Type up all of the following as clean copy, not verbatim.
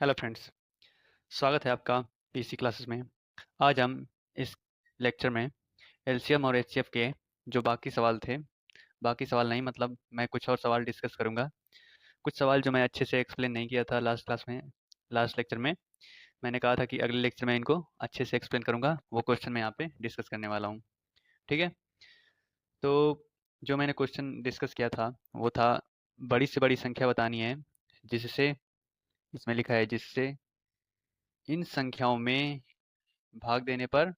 Hello friends, स्वागत है आपका पीसी क्लासेस में। आज हम इस लेक्चर में एलसीएम और एचसीएफ के जो बाकी सवाल थे, बाकी सवाल नहीं मतलब मैं कुछ और सवाल डिस्कस करूंगा। कुछ सवाल जो मैं अच्छे से एक्सप्लेन नहीं किया था लास्ट क्लास में, लास्ट लेक्चर में। मैंने कहा था कि अगले लेक्चर में इनको अच्छे से एक्सप्लेन करूंगा, वो क्वेश्चन मैं यहाँ पे डिस्कस करने वाला हूँ। ठीक है, तो जो मैंने क्वेश्चन डिस्कस किया था वो था बड़ी से बड़ी संख्या बतानी है जिससे, इसमें लिखा है जिससे इन संख्याओं में भाग देने पर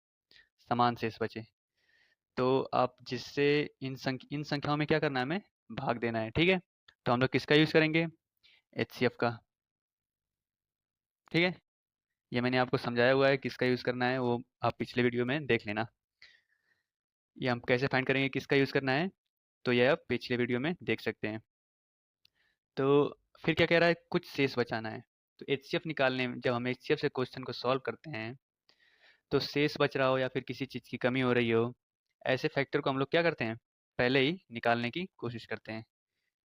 समान शेष बचे। तो आप जिससे इन संख्याओं में क्या करना है, हमें भाग देना है। ठीक है, तो हम लोग किसका यूज़ करेंगे? एचसीएफ का। ठीक है, ये मैंने आपको समझाया हुआ है किसका यूज़ करना है, वो आप पिछले वीडियो में देख लेना। ये हम कैसे फाइंड करेंगे किसका यूज़ करना है, तो ये आप पिछले वीडियो में देख सकते हैं। तो फिर क्या कह रहा है, कुछ शेष बचाना है। तो एचसीएफ निकालने में जब हम एचसीएफ से क्वेश्चन को सॉल्व करते हैं, तो शेष बच रहा हो या फिर किसी चीज़ की कमी हो रही हो, ऐसे फैक्टर को हम लोग क्या करते हैं, पहले ही निकालने की कोशिश करते हैं।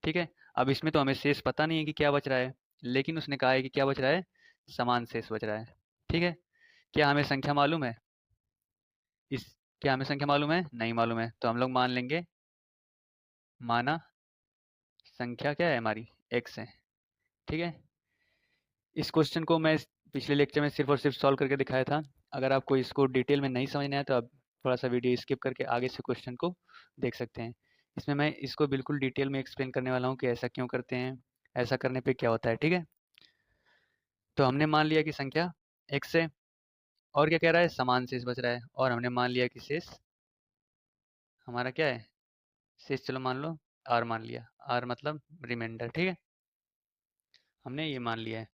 ठीक है, अब इसमें तो हमें शेष पता नहीं है कि क्या बच रहा है, लेकिन उसने कहा है कि क्या बच रहा है, समान शेष बच रहा है। ठीक है, क्या हमें संख्या मालूम है? इस क्या हमें संख्या मालूम है? नहीं मालूम है, तो हम लोग मान लेंगे, माना संख्या क्या है हमारी, एक्स है। ठीक है, इस क्वेश्चन को मैं पिछले लेक्चर में सिर्फ और सिर्फ सॉल्व करके दिखाया था। अगर आपको इसको डिटेल में नहीं समझना है तो आप थोड़ा सा वीडियो स्किप करके आगे से क्वेश्चन को देख सकते हैं। इसमें मैं इसको बिल्कुल डिटेल में एक्सप्लेन करने वाला हूँ कि ऐसा क्यों करते हैं, ऐसा करने पे क्या होता है। ठीक है, तो हमने मान लिया कि संख्या एक्स है, और क्या कह रहा है, समान शेष बच रहा है, और हमने मान लिया कि शेष हमारा क्या है, शेष चलो मान लो आर मान लिया, आर मतलब रिमाइंडर। ठीक है, हमने ये मान लिया है।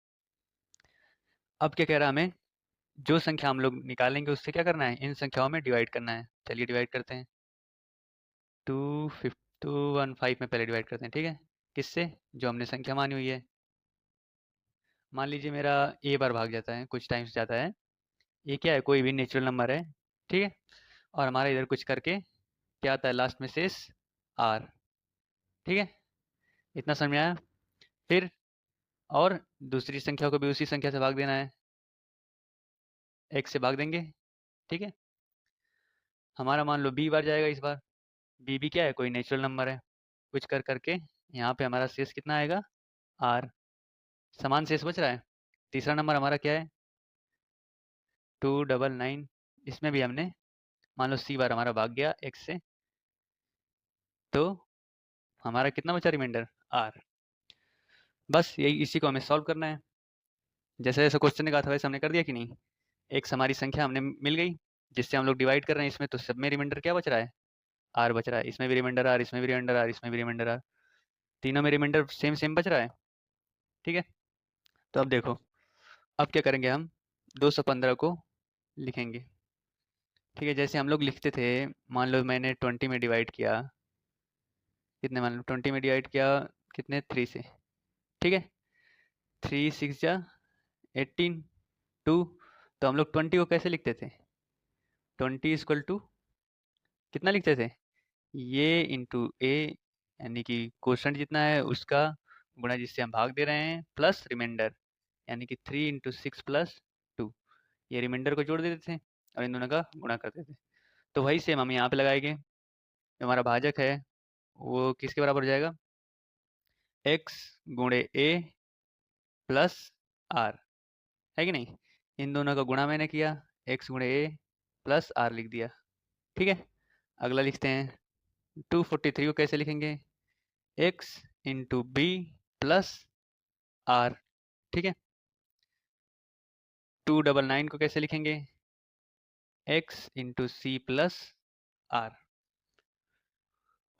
अब क्या कह रहा है, हमें जो संख्या हम लोग निकालेंगे उससे क्या करना है, इन संख्याओं में डिवाइड करना है। चलिए डिवाइड करते हैं। 215 में पहले डिवाइड करते हैं। ठीक है, किससे, जो हमने संख्या मानी हुई है। मान लीजिए मेरा ए बार भाग जाता है, कुछ टाइम्स जाता है। ये क्या है, कोई भी नेचुरल नंबर है। ठीक है, और हमारा इधर कुछ करके क्या आता है लास्ट में, शेष आर। ठीक है, इतना समझ में आया? फिर और दूसरी संख्या को भी उसी संख्या से भाग देना है, एक्स से भाग देंगे। ठीक है, हमारा मान लो बी बार जाएगा इस बार। बी भी क्या है, कोई नेचुरल नंबर है। कुछ कर करके यहाँ पे हमारा शेष कितना आएगा, आर। समान शेष बच रहा है। तीसरा नंबर हमारा क्या है, 299। इसमें भी हमने मान लो सी बार हमारा भाग गया एक्स से, तो हमारा कितना बचा रिमाइंडर, आर। बस यही, इसी को हमें सॉल्व करना है। जैसे जैसे क्वेश्चन ने कहा था वैसे हमने कर दिया कि नहीं। एक्स हमारी संख्या हमने मिल गई जिससे हम लोग डिवाइड कर रहे हैं इसमें, तो सब में रिमाइंडर क्या बच रहा है, आर बच रहा है। इसमें भी रिमाइंडर आर, इसमें भी रिमाइंडर आर, इसमें भी रिमाइंडर आर, तीनों में रिमाइंडर सेम सेम बच रहा है। ठीक है, तो अब देखो, अब क्या करेंगे हम, 215 को लिखेंगे। ठीक है, जैसे हम लोग लिखते थे, मान लो मैंने 20 में डिवाइड किया, कितने, मान लो 20 में डिवाइड किया कितने, 3 से। ठीक है, 3 6 जा 18, 2। तो हम लोग 20 को कैसे लिखते थे, 20 इक्वल टू कितना लिखते थे, ये इंटू ए, यानी कि क्वोशंट जितना है उसका गुणा जिससे हम भाग दे रहे हैं, प्लस रिमाइंडर, यानी कि 3 × 6 + 2। ये रिमाइंडर को जोड़ देते थे और इन दोनों का गुणा करते थे। तो वही सेम हम यहाँ पे लगाएंगे। जो हमारा भाजक है वो किसके बराबर हो जाएगा, एक्स गुणे ए प्लस आर, है कि नहीं। इन दोनों का गुणा मैंने किया, एक्स गुणे ए प्लस आर लिख दिया। ठीक है, अगला लिखते हैं। 243 को कैसे लिखेंगे, x into b plus r. ठीक है, 299 को कैसे लिखेंगे, x into c plus r.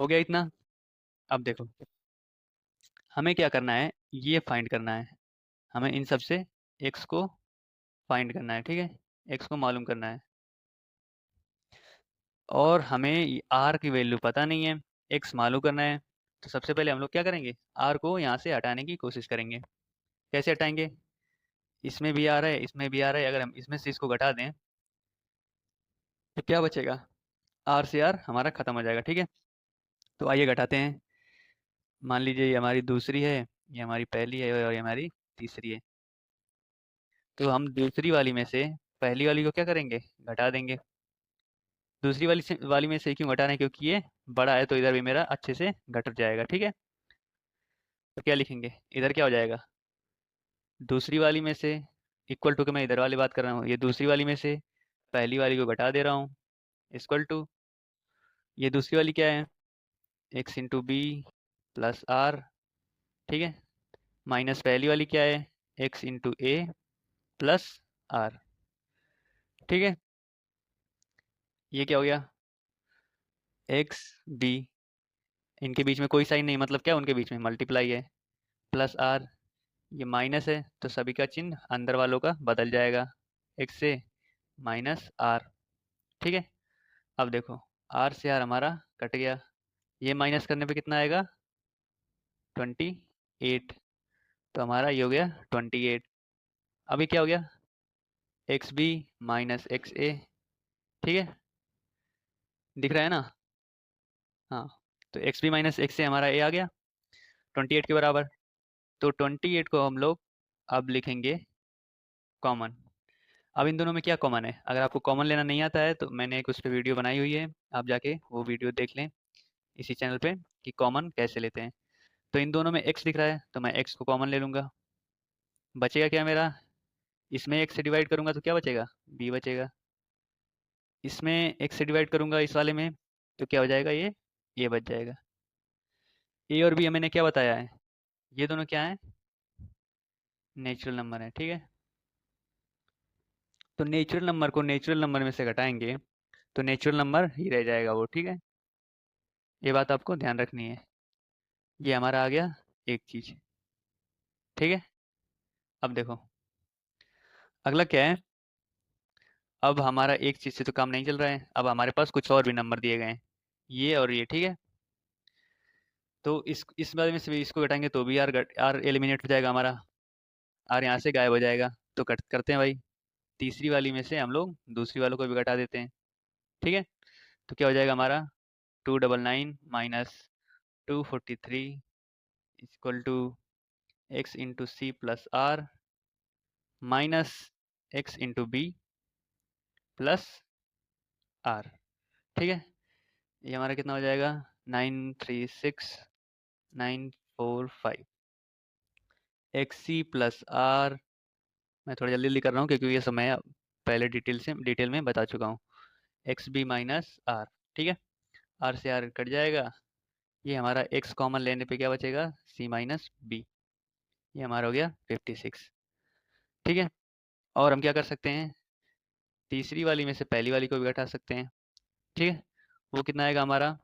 हो गया इतना। अब देखो, हमें क्या करना है, ये फाइंड करना है। हमें इन सब से एक्स को फाइंड करना है। ठीक है, एक्स को मालूम करना है, और हमें आर की वैल्यू पता नहीं है, एक्स मालूम करना है। तो सबसे पहले हम लोग क्या करेंगे, आर को यहाँ से हटाने की कोशिश करेंगे। कैसे हटाएंगे, इसमें भी आ रहा है, इसमें भी आ रहा है, अगर हम इसमें से इसको घटा दें तो क्या बचेगा, आर से आर हमारा खत्म हो जाएगा। ठीक है, तो आइए घटाते हैं। मान लीजिए ये हमारी दूसरी है, ये हमारी पहली है, और ये हमारी तीसरी है। तो हम दूसरी वाली में से पहली वाली को क्या करेंगे, घटा देंगे। दूसरी वाली में से क्यों घटा रहे हैं, क्योंकि ये बड़ा है तो इधर भी मेरा अच्छे से घट जाएगा, ठीक है। तो क्या लिखेंगे, इधर क्या हो जाएगा, दूसरी वाली में से, इक्वल टू के मैं इधर वाली बात कर रहा हूँ, ये दूसरी वाली में से पहली वाली को घटा दे रहा हूँ, इक्वल टू, ये दूसरी वाली क्या है, x into b plus r, ठीक है, माइनस पहली वाली क्या है, x into a plus r, ठीक है। ये क्या हो गया, एक्स बी, इनके बीच में कोई साइन नहीं, मतलब क्या, उनके बीच में मल्टीप्लाई है, प्लस आर, ये माइनस है तो सभी का चिन्ह अंदर वालों का बदल जाएगा, एक्स से माइनस आर, ठीक है। अब देखो, आर से आर हमारा कट गया, ये माइनस करने पे कितना आएगा, 28, तो हमारा ये हो गया 28। अभी क्या हो गया, एक्स बी माइनस एक्स ए, ठीक है, दिख रहा है ना, हाँ। तो एक्स बी माइनस एक्स ए हमारा ए आ गया 28 के बराबर। तो 28 को हम लोग अब लिखेंगे कॉमन। अब इन दोनों में क्या कॉमन है, अगर आपको कॉमन लेना नहीं आता है तो मैंने एक उस पर वीडियो बनाई हुई है, आप जाके वो वीडियो देख लें इसी चैनल पे, कि कॉमन कैसे लेते हैं। तो इन दोनों में x दिख रहा है तो मैं x को कॉमन ले लूँगा, बचेगा क्या मेरा, इसमें x से डिवाइड करूँगा तो क्या बचेगा, b बचेगा, इसमें x से डिवाइड करूँगा इस वाले में तो क्या हो जाएगा, ये a बच जाएगा। a और b मैंने क्या बताया है, ये दोनों क्या है, नेचुरल नंबर है, ठीक है। तो नेचुरल नंबर को नेचुरल नंबर में से घटाएंगे तो नेचुरल नंबर ही रह जाएगा वो, ठीक है। ये बात आपको ध्यान रखनी है। ये हमारा आ गया एक चीज, ठीक है। अब देखो अगला क्या है, अब हमारा एक चीज से तो काम नहीं चल रहा है, अब हमारे पास कुछ और भी नंबर दिए गए हैं, ये और ये, ठीक है। तो इस बारे में से भी इसको घटाएंगे तो भी आर एलिमिनेट हो जाएगा हमारा, आर यहाँ से गायब हो जाएगा। तो कट करते हैं भाई, तीसरी वाली में से हम लोग दूसरी वालों को भी घटा देते हैं, ठीक है। तो क्या हो जाएगा हमारा, 299 minus 243 equal to x into c plus r minus x into b plus r, ठीक है। ये हमारा कितना हो जाएगा, 936945 एक्स सी प्लस आर, मैं थोड़ा जल्दी जल्दी कर रहा हूँ क्योंकि ये सब मैं पहले डिटेल में बता चुका हूँ, एक्स बी माइनस आर, ठीक है। आर से आर कट जाएगा, ये हमारा एक्स कॉमन लेने पे क्या बचेगा, सी माइनस बी, ये हमारा हो गया 56, ठीक है। और हम क्या कर सकते हैं, तीसरी वाली में से पहली वाली को भी घटा सकते हैं, ठीक है। वो कितना आएगा हमारा,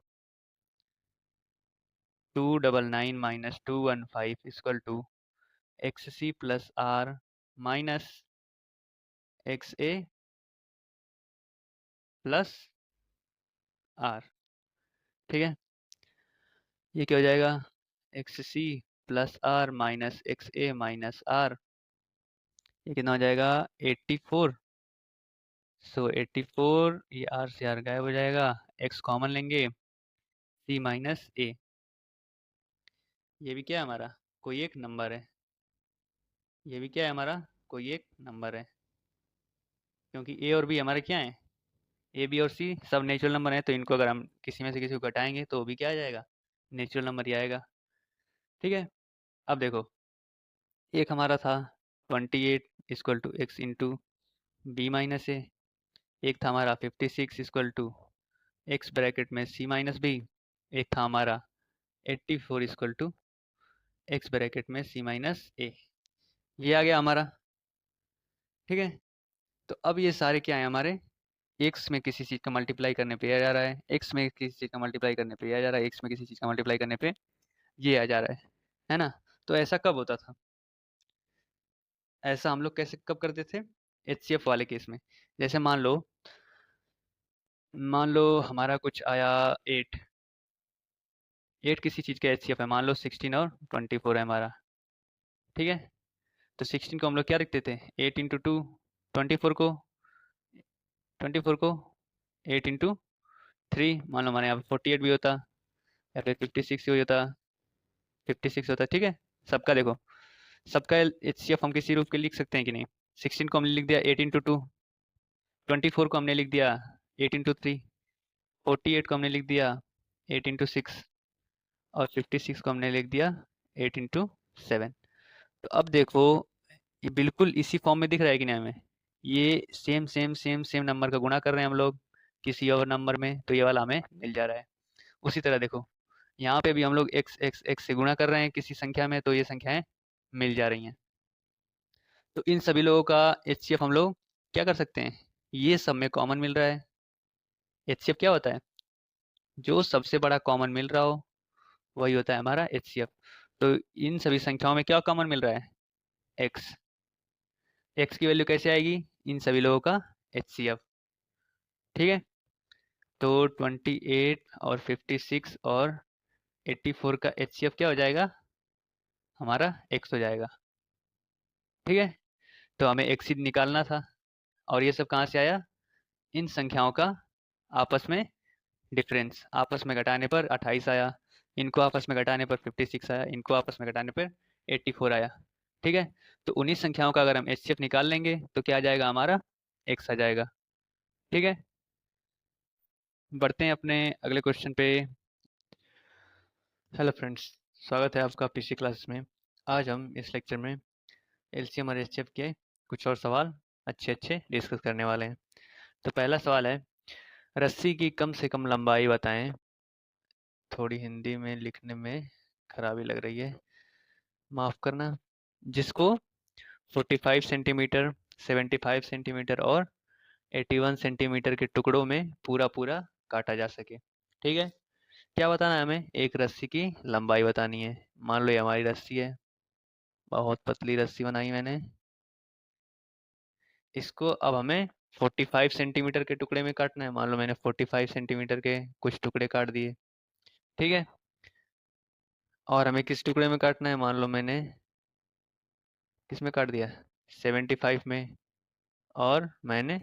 299 minus 215 equal to x c plus r minus x a plus r, ठीक है। ये क्या हो जाएगा, x c plus r minus x a minus r, ये कितना हो जाएगा 84। सो 84, ये आर से आर गायब हो जाएगा, एक्स कॉमन लेंगे, सी माइनस ए, ये भी क्या है हमारा, कोई एक नंबर है, ये भी क्या है हमारा, कोई एक नंबर है, क्योंकि ए और बी हमारे क्या है, ए बी और सी सब नेचुरल नंबर हैं, तो इनको अगर हम किसी में से किसी को घटाएंगे तो वो भी क्या आ जाएगा, नेचुरल नंबर ही आएगा, ठीक है। अब देखो, एक हमारा था 28 equal to x into B minus A, एक था हमारा 56 इक्वल टू एक्स ब्रैकेट में सी माइनस बी, एक था हमारा 84 इक्वल टू एक्स ब्रैकेट में सी माइनस ए, ये आ गया हमारा, ठीक है। तो अब ये सारे क्या है हमारे, एक्स में किसी चीज़ का मल्टीप्लाई करने पे आ जा रहा है, एक्स में किसी चीज़ का मल्टीप्लाई करने पे आ जा रहा है, एक्स में किसी चीज़ का मल्टीप्लाई करने पे ये आ जा रहा है ना। तो ऐसा कब होता था, ऐसा हम लोग कैसे कब करते थे, एचसीएफ वाले केस में, जैसे मान लो हमारा कुछ आया 8, 8 किसी चीज़ का एचसीएफ है, मान लो 16 और 24 है हमारा, ठीक है। तो 16 को हम लोग क्या लिखते थे, 8 इंटू टू, 24 को 24 को 8 इंटू 3, मान लो हमारे यहाँ पे 48 भी होता, या फिर 56 भी होता, 56 होता, ठीक है। सबका देखो, सबका एचसीएफ हम किसी रूप के लिख सकते हैं कि नहीं, 16 को हमने लिख दिया 8 इंटू 2, 24 को हमने लिख दिया 8 इंटू 3, 48 को हमने लिख दिया 8 इंटू 6 और 56 को हमने लिख दिया 8 इंटू 7। तो अब देखो ये बिल्कुल इसी फॉर्म में दिख रहा है कि नहीं हमें, ये same same same same number का गुणा कर रहे हैं हम लोग किसी और नंबर में, तो ये वाला हमें मिल जा रहा है। उसी तरह देखो यहाँ पे भी हम लोग x x x से गुणा कर रहे हैं किसी संख्या में, तो ये संख्याएं मिल जा रही हैं। तो इन सभी लोगों का HCF हम लोग क्या कर सकते हैं, ये सब में कॉमन मिल रहा है। HCF क्या होता है, जो सबसे बड़ा कॉमन मिल रहा हो वही होता है हमारा HCF। तो इन सभी संख्याओं में क्या कॉमन मिल रहा है, x। x की वैल्यू कैसे आएगी, इन सभी लोगों का HCF। ठीक है, तो 28 और 56 और 84 का HCF क्या हो जाएगा, हमारा x हो जाएगा। ठीक है, तो हमें x ही निकालना था, और ये सब कहाँ से आया, इन संख्याओं का आपस में डिफरेंस, आपस में घटाने पर 28 आया, इनको आपस में घटाने पर 56 आया, इनको आपस में घटाने पर 84 आया। ठीक है, तो उन्हीं संख्याओं का अगर हम HCF निकाल लेंगे तो क्या आ जाएगा, हमारा x आ जाएगा। ठीक है, बढ़ते हैं अपने अगले क्वेश्चन पे। हेलो फ्रेंड्स, स्वागत है आपका पिछली क्लास में। आज हम इस लेक्चर में LCM और HCF के कुछ और सवाल अच्छे अच्छे डिस्कस करने वाले हैं। तो पहला सवाल है, रस्सी की कम से कम लंबाई बताएं। थोड़ी हिंदी में लिखने में खराबी लग रही है, माफ़ करना। जिसको 45 सेंटीमीटर, 75 सेंटीमीटर और 81 सेंटीमीटर के टुकड़ों में पूरा पूरा काटा जा सके। ठीक है, क्या बताना है हमें, एक रस्सी की लंबाई बतानी है। मान लो ये हमारी रस्सी है, बहुत पतली रस्सी बनाई मैंने। इसको अब हमें 45 सेंटीमीटर के टुकड़े में काटना है। मान लो मैंने 45 सेंटीमीटर के कुछ टुकड़े काट दिए। ठीक है, और हमें किस टुकड़े में काटना है, मान लो मैंने किस में काट दिया, 75 में, और मैंने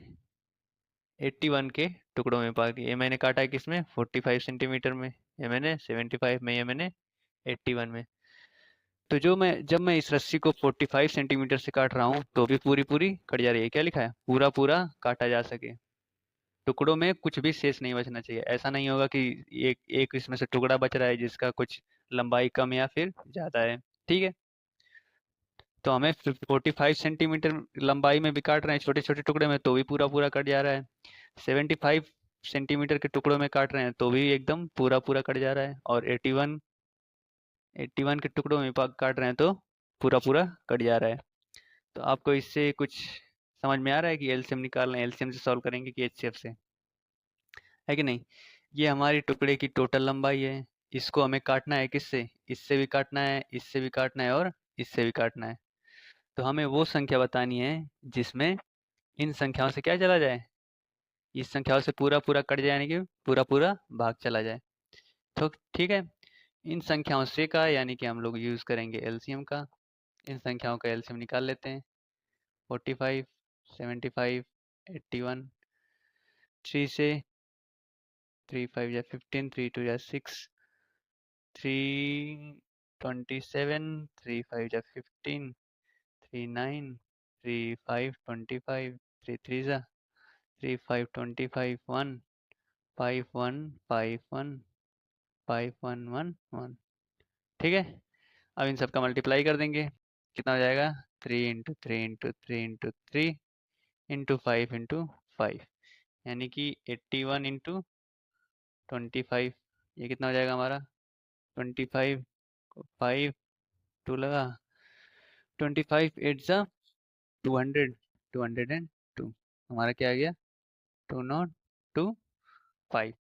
81 के टुकड़ों में काट दिया। ये मैंने काटा है किस में, 45 सेंटीमीटर में, ये मैंने 75 में, ये मैंने 81 में। तो जब मैं इस रस्सी को 45 सेंटीमीटर से काट रहा हूँ तो भी पूरी पूरी कट जा रही है। क्या लिखा है, पूरा पूरा काटा जा सके, टुकड़ों में कुछ भी शेष नहीं बचना चाहिए। ऐसा नहीं होगा कि एक एक इसमें से टुकड़ा बच रहा है जिसका कुछ लंबाई कम या फिर ज़्यादा है। ठीक है, तो हमें 45 सेंटीमीटर लंबाई में भी काट रहे हैं छोटे छोटे टुकड़े में, तो भी पूरा पूरा कट जा रहा है। 75 सेंटीमीटर के टुकड़ों में काट रहे हैं तो भी एकदम पूरा पूरा कट जा रहा है। और 81 के टुकड़ों में काट रहे हैं तो पूरा पूरा कट जा रहा है। तो आपको इससे कुछ समझ में आ रहा है कि एलसीएम निकाल रहे हैं, एलसीएम से सॉल्व करेंगे कि एचसीएफ से, है कि नहीं। ये हमारी टुकड़े की टोटल लंबाई है। इसको हमें काटना है किससे, इससे भी काटना है, इससे भी काटना है और इससे भी काटना है। तो हमें वो संख्या बतानी है जिसमें इन संख्याओं से क्या चला जाए, इस संख्याओं से पूरा पूरा कट जाए, यानी कि पूरा पूरा भाग चला जाए। तो ठीक है, इन संख्याओं से का यानी कि हम लोग यूज़ करेंगे एलसीएम का। इन संख्याओं का एलसीएम निकाल लेते हैं। 45, 75, 81, 3 से 3 5 या 15, 3 2 या 6, 3 27, 3 5 या 15, 3 9, 3 5 25, 3 3 जा 3 5 25, 1 5 1 5 1 5 1 1 1। ठीक है, अब इन सब का मल्टीप्लाई कर देंगे, कितना हो जाएगा, 3 into 3 into 3 into 3 into 5 into 5, यानी कि 81 इंटू 25। ये कितना हो जाएगा हमारा, 25 5 2 लगा, 25 8 जा 200, 202 हमारा क्या आ गया, 2025।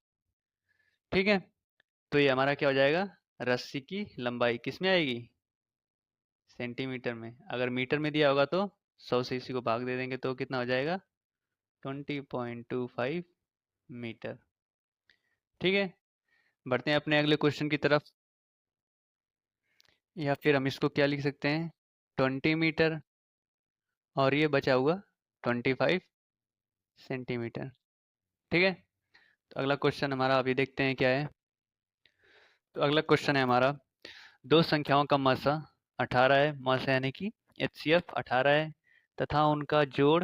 ठीक है, तो ये हमारा क्या हो जाएगा, रस्सी की लंबाई किस में आएगी, सेंटीमीटर में। अगर मीटर में दिया होगा तो 100 से इसी को भाग दे देंगे तो कितना हो जाएगा, 20.25 मीटर। ठीक है, बढ़ते हैं अपने अगले क्वेश्चन की तरफ। या फिर हम इसको क्या लिख सकते हैं, 20 मीटर और ये बचा हुआ 25 सेंटीमीटर। ठीक है, तो अगला क्वेश्चन हमारा अभी देखते हैं क्या है। तो अगला क्वेश्चन है हमारा, दो संख्याओं का मसा 18 है, मसा यानी कि HCF 18 है, तथा उनका जोड़,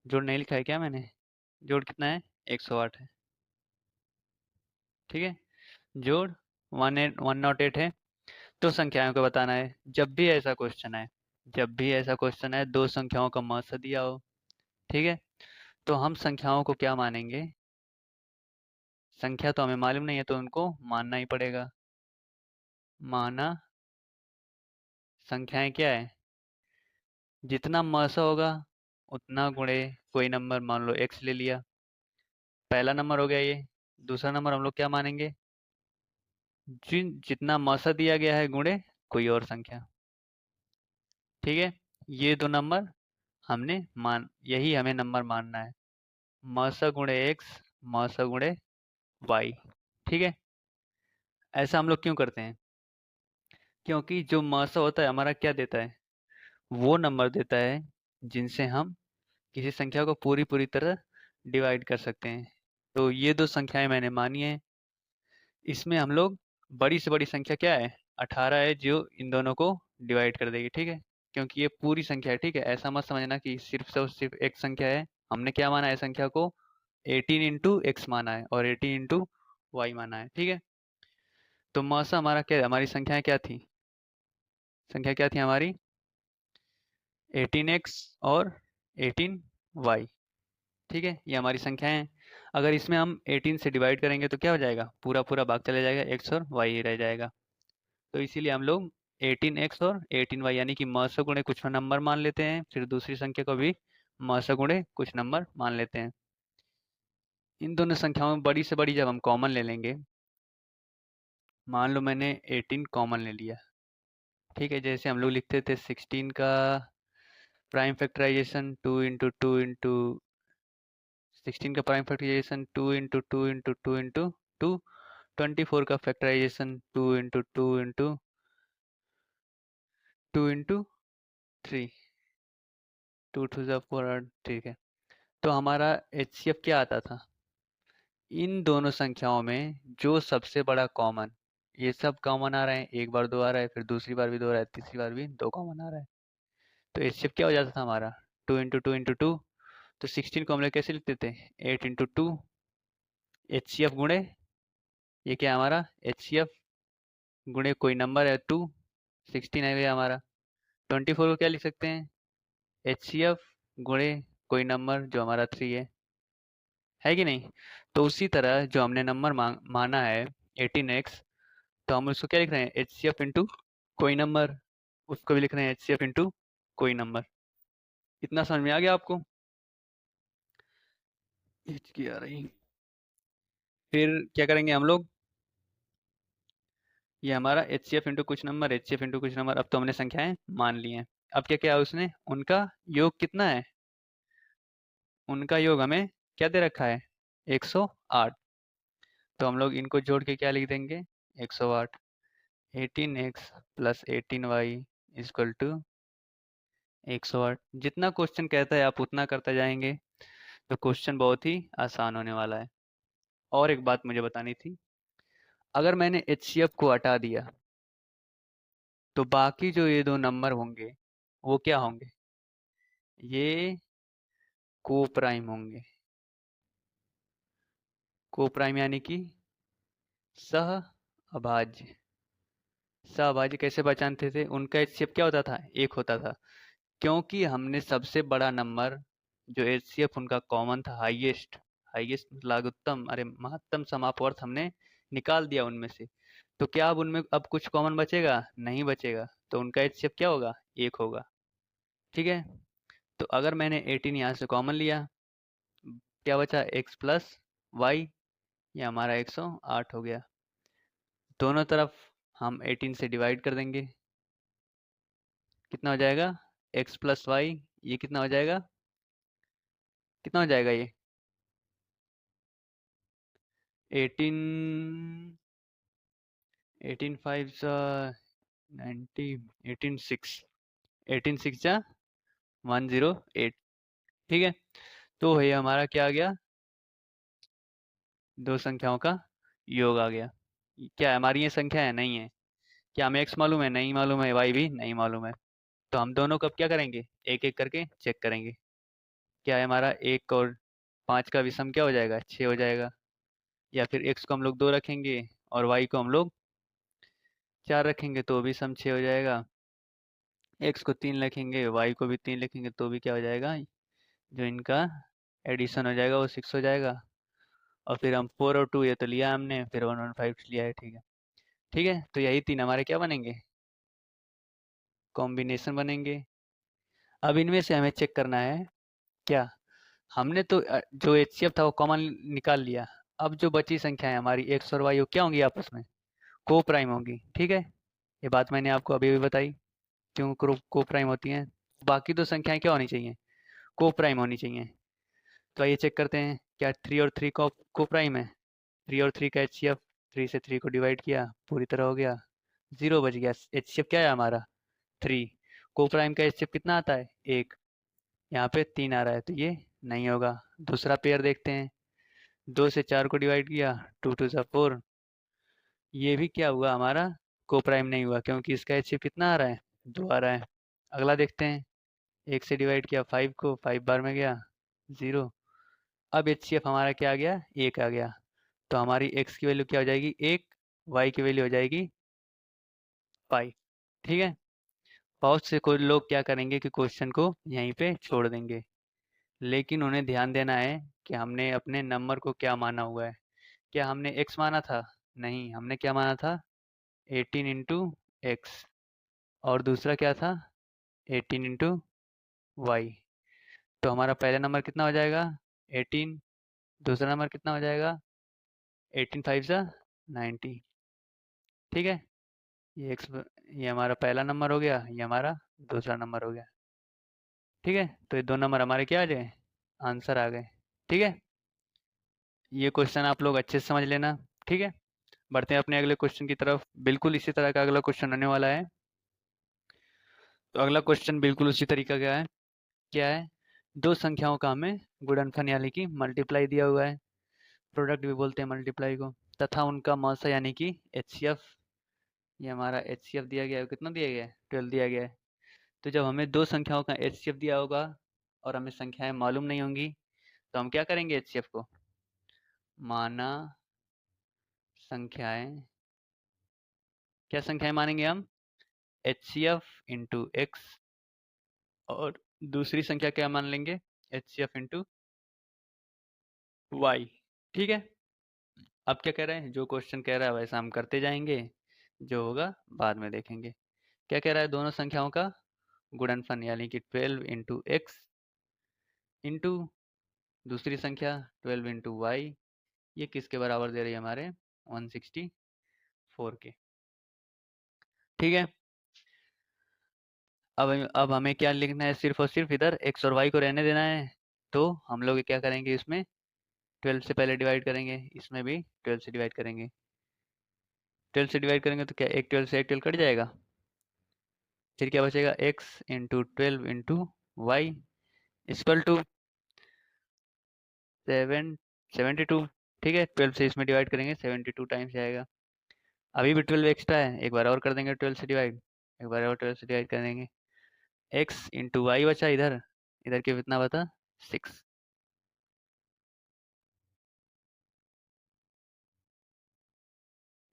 जोड़ नहीं लिखा है क्या मैंने? जोड़ कितना है? 108 है। ठीक है, जोड़ 108 है। तो संख्याओं को बताना है। जब भी ऐसा क्वेश्चन आए, जब भी ऐसा क्वेश्चन आए, दो संख्याओं का मध्य दिया हो, ठीक है, तो हम संख्याओं को क्या मानेंगे? संख्या तो हमें मालूम नहीं है, तो उनको मानना ही पड़ेगा। माना संख्याएं क्या है? जितना मसा होगा उतना गुणे कोई नंबर, मान लो x ले लिया, पहला नंबर हो गया ये। दूसरा नंबर हम लोग क्या मानेंगे? जितना मसा दिया गया है गुणे कोई और संख्या। ठीक है, ये दो नंबर हमने यही हमें नंबर मानना है। मसा गुणे x, मसा गुणे y। ठीक है, ऐसा हम लोग क्यों करते हैं? क्योंकि जो मसा होता है हमारा क्या देता है? वो नंबर देता है जिनसे हम किसी संख्या को पूरी पूरी तरह डिवाइड कर सकते हैं। तो ये दो संख्याएं मैंने मानी है। इसमें हम लोग बड़ी से बड़ी संख्या क्या है? 18 है, जो इन दोनों को डिवाइड कर देगी। ठीक है, क्योंकि ये पूरी संख्या है। ठीक है, ऐसा मत समझना कि सिर्फ से सिर्फ एक संख्या है। हमने क्या माना है? संख्या को 18 इंटू एक्स माना है और 18 इंटू वाई माना है। ठीक है, तो मौसा हमारा क्या, हमारी संख्याएं क्या थी? संख्या क्या थी हमारी? 18x और 18y। ठीक है, ये हमारी संख्याएं हैं। अगर इसमें हम 18 से डिवाइड करेंगे तो क्या हो जाएगा? पूरा पूरा भाग चला जाएगा, x और y ही रह जाएगा। तो इसीलिए हम लोग 18x और 18y यानी कि म से गुणे कुछ नंबर मान लेते हैं, फिर दूसरी संख्या को भी म से गुणे कुछ नंबर मान लेते हैं। इन दोनों संख्याओं में बड़ी से बड़ी जब हम कॉमन ले लेंगे, मान लो मैंने 18 कॉमन ले लिया। ठीक है, जैसे हम लोग लिखते थे 16 का प्राइम फैक्टराइजेशन 16 का प्राइम फैक्टराइजेशन 2 इंटू 24 का फैक्टराइजेशन 2 इंटू 3, 2 टू द 4। ठीक है, तो हमारा एचसीएफ क्या आता था? इन दोनों संख्याओं में जो सबसे बड़ा कॉमन, ये सब कॉमन आ रहे हैं, एक बार दो आ रहा है, फिर दूसरी बार भी दो आ रहा है, तीसरी बार भी दो कॉमन आ रहा है। तो एचसीएफ क्या हो जाता था हमारा? 2 इंटू 2 इंटू 2। तो 16 को हम लोग कैसे लिखते थे? 8 इंटू 2। एचसीएफ गुणे, ये क्या है हमारा? एचसीएफ गुणे कोई नंबर है 2, 16 है ये हमारा। 24 को क्या लिख सकते हैं? एचसीएफ गुणे कोई नंबर जो हमारा 3 है कि नहीं? तो उसी तरह जो हमने नंबर माना है 18x, तो हम उसको क्या लिख रहे हैं? एचसीएफ इंटू कोई नंबर। उसको भी लिख रहे हैं एचसीएफ इंटू कोई नंबर। इतना समझ में आ गया आपको? हिचकी आ रही। फिर क्या करेंगे हम लोग? ये हमारा एचसीएफ इंटू कुछ नंबर, एचसीएफ इंटू कुछ नंबर, अब तो हमने संख्याएं मान ली हैं। अब क्या क्या है उसने? उनका योग कितना है? उनका योग हमें क्या दे रखा है? 108। तो हम लोग इनको जोड़ के क्या लिख देंगे? 108। 18x plus 18y equal to 108। जितना क्वेश्चन कहता है आप उतना करते जाएंगे, तो क्वेश्चन बहुत ही आसान होने वाला है। और एक बात मुझे बतानी थी, अगर मैंने एचसीएफ को हटा दिया तो बाकी जो ये दो नंबर होंगे वो क्या होंगे? ये को प्राइम होंगे। को प्राइम यानी कि सह अभाज्य। सह अभाज्य कैसे पहचानते थे? उनका एचसीएफ क्या होता था? एक होता था। क्योंकि हमने सबसे बड़ा नंबर जो एचसीएफ उनका कॉमन था, हाईएस्ट, हाईएस्ट लघुत्तम, अरे महत्तम समापवर्त हमने निकाल दिया उनमें से। तो क्या अब उनमें अब कुछ कॉमन बचेगा? नहीं बचेगा। तो उनका एचसीएफ क्या होगा? एक होगा। ठीक है, तो अगर मैंने 18 यहाँ से कॉमन लिया, क्या बचा? एक्स प्लस वाई, ये हमारा 108 हो गया। दोनों तरफ हम 18 से डिवाइड कर देंगे। कितना हो जाएगा? एक्स प्लस वाई, ये कितना हो जाएगा? कितना हो जाएगा ये? 18, 18 5 जा 90, 18 6, 18 6 जा 108। ठीक है, तो ये हमारा क्या आ गया? दो संख्याओं का योग आ गया। क्या है हमारी ये संख्या है? नहीं है। क्या हमें x मालूम है? नहीं मालूम है। y भी नहीं मालूम है। तो हम दोनों को अब क्या करेंगे, एक एक करके चेक करेंगे। क्या है हमारा, 1 और 5 का विषम क्या हो जाएगा, 6 हो जाएगा। या फिर x को हम लोग 2 रखेंगे और y को हम लोग 4 रखेंगे तो भी सम 6 हो जाएगा। x को 3 लिखेंगे, y को भी 3 लिखेंगे तो भी क्या हो जाएगा, जो इनका एडिशन हो जाएगा वो 6 हो जाएगा। और फिर हम 4 और 2 ये तो लिया हमने, फिर 1 और 5 लिया है, ठीक है। ठीक है, तो यही 3 हमारे क्या बनेंगे, कॉम्बिनेशन बनेंगे। अब इनमें से हमें चेक करना है क्या, हमने तो जो एचसीएफ था वो कॉमन निकाल लिया। अब जो बची संख्या है हमारी एक्स और वाई वो क्या होंगी, आपस में को प्राइम होंगी, ठीक है। ये बात मैंने आपको अभी भी बताई, क्यों को प्राइम होती हैं। बाकी तो संख्याएं क्या होनी चाहिए, को प्राइम होनी चाहिए। तो आइए चेक करते हैं, क्या 3 और 3 को प्राइम है। 3 और 3 का एचसीएफ, 3 से 3 को डिवाइड किया, पूरी तरह हो गया, 0 बच गया। एचसीएफ क्या है हमारा, 3। को प्राइम का एचसीएफ कितना आता है, 1। यहाँ पे 3 आ रहा है तो ये नहीं होगा। दूसरा पेयर देखते हैं, 2 से 4 को डिवाइड किया, 2 2 ज़ा 4, ये भी क्या हुआ हमारा, को प्राइम नहीं हुआ, क्योंकि इसका एचसीएफ कितना आ रहा है, 2 आ रहा है। अगला देखते हैं, 1 से डिवाइड किया 5 को, 5 बार में गया, 0। अब एचसीएफ हमारा क्या आ गया, 1 आ गया। तो हमारी एक्स की वैल्यू क्या हो जाएगी, 1, वाई की वैल्यू हो जाएगी 5, ठीक है। बहुत से कोई लोग क्या करेंगे कि क्वेश्चन को यहीं पे छोड़ देंगे, लेकिन उन्हें ध्यान देना है कि हमने अपने नंबर को क्या माना हुआ है। क्या हमने x माना था, नहीं, हमने क्या माना था, 18 इंटू एक्स। और दूसरा क्या था, 18 इंटू वाई। तो हमारा पहला नंबर कितना हो जाएगा, 18। दूसरा नंबर कितना हो जाएगा, 18 5 ज़ा 90, ठीक है। ये एक्स, ये हमारा पहला नंबर हो गया, ये हमारा दूसरा नंबर हो गया, ठीक है। तो ये 2 नंबर हमारे क्या आ गए, आंसर आ गए, ठीक है। ये क्वेश्चन आप लोग अच्छे से समझ लेना, ठीक है। बढ़ते हैं अपने अगले क्वेश्चन की तरफ। बिल्कुल इसी तरह का अगला क्वेश्चन आने वाला है। तो अगला क्वेश्चन बिल्कुल उसी तरीका का है। क्या है, दो संख्याओं का हमें गुणनफल यानी कि मल्टीप्लाई दिया हुआ है, प्रोडक्ट भी बोलते हैं मल्टीप्लाई को, तथा उनका मौसा यानी कि एचसीएफ, ये हमारा एचसीएफ दिया गया है, कितना दिया गया है, 12 दिया गया है। तो जब हमें दो संख्याओं का एचसीएफ दिया होगा और हमें संख्याएं मालूम नहीं होंगी, तो हम क्या करेंगे, एचसीएफ को माना संख्याएं, क्या संख्याएं मानेंगे हम, एचसीएफ इंटू एक्स, और दूसरी संख्या क्या मान लेंगे, एचसीएफ इंटू वाई, ठीक है। अब क्या कह रहे हैं, जो क्वेश्चन कह रहा है वैसा हम करते जाएंगे, जो होगा बाद में देखेंगे। क्या कह रहा है, दोनों संख्याओं का गुणनफल यानी कि 12 इंटू एक्स इंटू दूसरी संख्या 12 इंटू वाई, ये किसके बराबर दे रही है हमारे, 164 के, ठीक है। अब हमें क्या लिखना है, सिर्फ और सिर्फ इधर एक्स और वाई को रहने देना है। तो हम लोग क्या करेंगे, इसमें 12 से पहले डिवाइड करेंगे, इसमें भी 12 से डिवाइड करेंगे। 12 से डिवाइड करेंगे तो क्या, एक 12 से एक 12 कट जाएगा, फिर क्या बचेगा, x into 12 into y equal to 72, ठीक है। 12 से इसमें डिवाइड करेंगे, 72 टाइम्स जाएगा। अभी भी 12 एक्स्ट्रा है, एक बार और कर देंगे 12 से डिवाइड, एक बार और 12 से डिवाइड कर देंगे। x इंटू वाई बचा इधर, इधर के कितना बता, 6,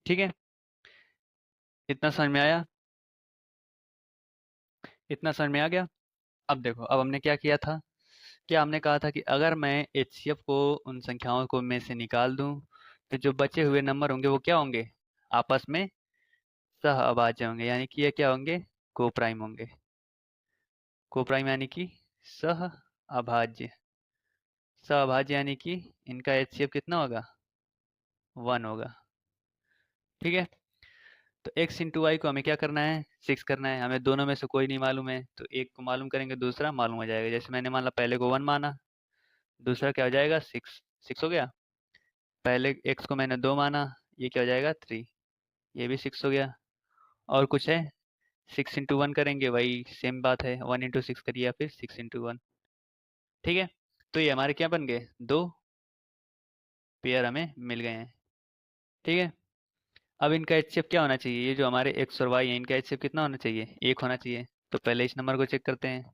ठीक है। इतना समझ में आया, इतना समझ में आ गया। अब देखो, अब हमने क्या किया था, क्या हमने कहा था कि अगर मैं एचसीएफ को उन संख्याओं को में से निकाल दूं, तो जो बचे हुए नंबर होंगे वो क्या होंगे, आपस में सह अभाज्य होंगे, यानी कि ये क्या होंगे, को प्राइम होंगे। को प्राइम यानी कि सह अभाज्य, सह अभाज्य यानी कि इनका एचसीएफ कितना होगा, 1 होगा, ठीक है। तो x इंटू वाई को हमें क्या करना है, 6 करना है। हमें दोनों में से कोई नहीं मालूम है, तो एक को मालूम करेंगे, दूसरा मालूम हो जाएगा। जैसे मैंने मान ला, पहले को 1 माना, दूसरा क्या हो जाएगा, 6, 6 हो गया। पहले x को मैंने 2 माना, ये क्या हो जाएगा, 3, ये भी 6 हो गया। और कुछ है, 6 इंटू 1 करेंगे, वही सेम बात है, 1 इंटू 6 करिए या फिर 6 इंटू 1, ठीक है। तो ये हमारे क्या बन गए, दो पेयर हमें मिल गए हैं, ठीक है। अब इनका एचसीएफ क्या होना चाहिए, ये जो हमारे एक्स और वाई है, इनका एचसीएफ कितना होना चाहिए, 1 होना चाहिए। तो पहले इस नंबर को चेक करते हैं।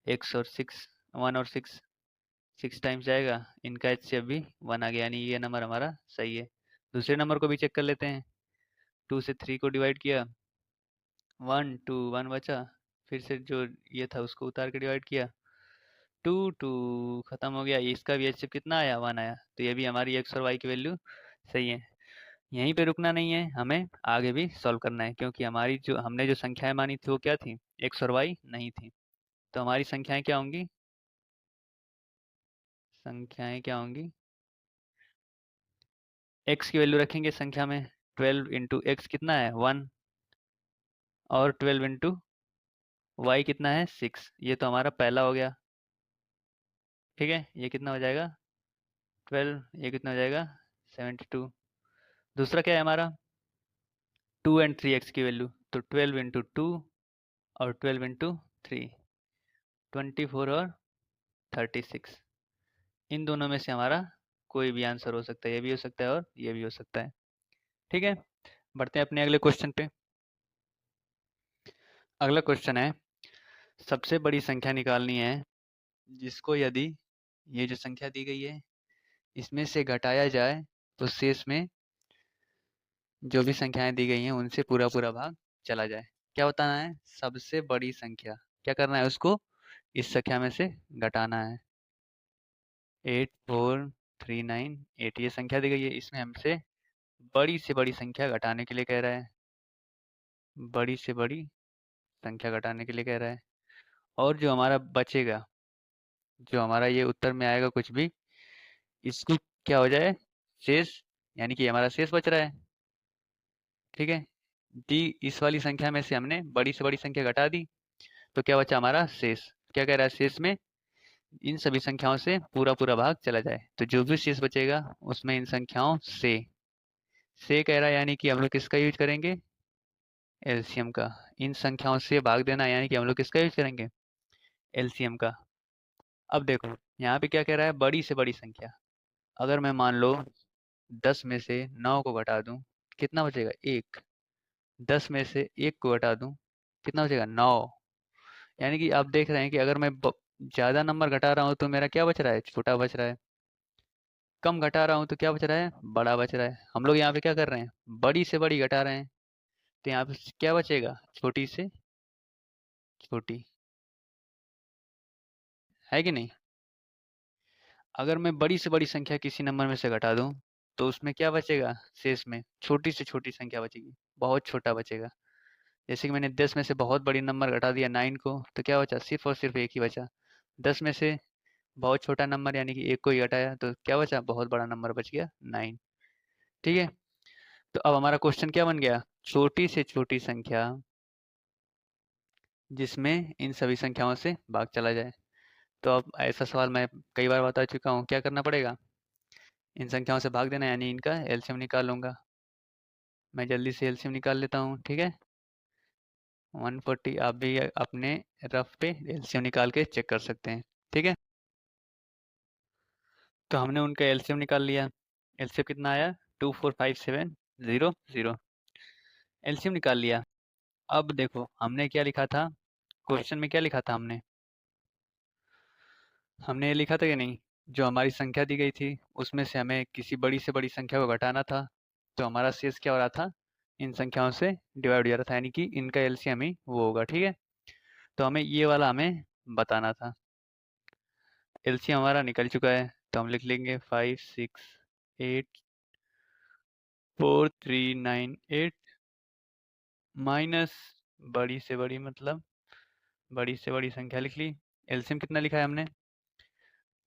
एक्स और सिक्स, 1 और 6, 6 टाइम्स जाएगा, इनका एचसीएफ भी 1 आ गया, यानी ये नंबर हमारा सही है। दूसरे नंबर को भी चेक कर लेते हैं। 2 से 3 को डिवाइड किया, 1 2 1 बचा, फिर से जो ये था उसको उतार के डिवाइड किया, 2 2 खत्म हो गया। इसका भी एचसीएफ कितना आया, 1 आया। तो ये भी हमारी एक्स और वाई की वैल्यू सही है। यहीं पे रुकना नहीं है, हमें आगे भी सॉल्व करना है, क्योंकि हमारी जो हमने जो संख्याएं मानी थी वो क्या थी, एक्स और वाई नहीं थी। तो हमारी संख्याएं क्या होंगी, संख्याएं क्या होंगी, एक्स की वैल्यू रखेंगे संख्या में, 12 इंटू एक्स कितना है 1, और 12 इंटू वाई कितना है 6। ये तो हमारा पहला हो गया, ठीक है। ये कितना हो जाएगा 12, ये कितना हो जाएगा 72। दूसरा क्या है हमारा 2 एंड 3 एक्स की वैल्यू, तो 12 इंटू 2 और 12 इंटू 3, 24 और 36। इन दोनों में से हमारा कोई भी आंसर हो सकता है, ये भी हो सकता है और ये भी हो सकता है, ठीक है। बढ़ते हैं अपने अगले क्वेश्चन पे। अगला क्वेश्चन है, सबसे बड़ी संख्या निकालनी है जिसको यदि ये जो संख्या दी गई है इसमें से घटाया जाए तो शेष में जो भी संख्याएं दी गई हैं उनसे पूरा पूरा भाग चला जाए। क्या बताना है, सबसे बड़ी संख्या, क्या करना है उसको इस संख्या में से घटाना है। 8439 ये संख्या दी गई है, इसमें हमसे बड़ी से बड़ी संख्या घटाने के लिए कह रहा है, बड़ी से बड़ी संख्या घटाने के लिए कह रहा है। और जो हमारा बचेगा, जो हमारा ये उत्तर में आएगा कुछ भी, इसको क्या हो जाए शेष, यानी कि हमारा शेष बच रहा है, ठीक है। दी इस वाली संख्या में से हमने बड़ी से बड़ी संख्या घटा दी, तो क्या बचा हमारा शेष। क्या कह रहा है, शेष में इन सभी संख्याओं से पूरा पूरा भाग चला जाए, तो जो भी शेष बचेगा उसमें इन संख्याओं से कह रहा है, यानी कि हम लोग किसका यूज करेंगे, एलसीएम का। इन संख्याओं से भाग देना, यानी कि हम लोग किसका यूज करेंगे, एलसीएम का। अब देखो यहाँ पे क्या कह रहा है, बड़ी से बड़ी संख्या। अगर मैं मान लो 10 में से 9 को घटा दूं, कितना बचेगा 1। 10 में से 1 को घटा दूं, कितना बचेगा 9। यानी कि आप देख रहे हैं कि अगर मैं ज़्यादा नंबर घटा रहा हूँ तो मेरा क्या बच रहा है, छोटा बच रहा है। कम घटा रहा हूँ तो क्या बच रहा है, बड़ा बच रहा है। हम लोग यहाँ पे क्या कर रहे हैं, बड़ी से बड़ी घटा रहे हैं, तो यहाँ पे क्या बचेगा, छोटी से छोटी, है कि नहीं। अगर मैं बड़ी से बड़ी संख्या किसी नंबर में से घटा दूं, तो उसमें क्या बचेगा, शेष में छोटी से छोटी संख्या बचेगी, बहुत छोटा बचेगा। जैसे कि मैंने 10 में से बहुत बड़ी नंबर घटा दिया 9 को, तो क्या बचा, सिर्फ और सिर्फ एक ही बचा। 10 में से बहुत छोटा नंबर यानी कि एक को ही घटाया, तो क्या बचा, बहुत बड़ा नंबर बच गया 9, ठीक है। तो अब हमारा क्वेश्चन क्या बन गया, छोटी से छोटी संख्या जिसमें इन सभी संख्याओं से भाग चला जाए। तो अब ऐसा सवाल मैं कई बार बता चुका हूँ, क्या करना पड़ेगा, इन संख्याओं से भाग देना, यानी इनका एलसीएम निकाल लूंगा। मैं जल्दी से एलसीएम निकाल लेता हूँ, ठीक है। 140, आप भी अपने रफ पे एलसीएम निकाल के चेक कर सकते हैं, ठीक है। तो हमने उनका एलसीएम निकाल लिया। एलसीएम कितना आया, 245700। एलसीएम निकाल लिया। अब देखो हमने क्या लिखा था, क्वेश्चन में क्या लिखा था हमने, हमने ये लिखा था कि नहीं, जो हमारी संख्या दी गई थी उसमें से हमें किसी बड़ी से बड़ी संख्या को घटाना था, तो हमारा शेष क्या हो रहा था, इन संख्याओं से डिवाइड हो रहा था, यानी कि इनका एलसीएम ही वो होगा, ठीक है। तो हमें ये वाला हमें बताना था। एलसीएम हमारा निकल चुका है, तो हम लिख लेंगे 568439 माइनस बड़ी से बड़ी, मतलब बड़ी से बड़ी संख्या लिख ली। एलसीएम कितना लिखा है हमने,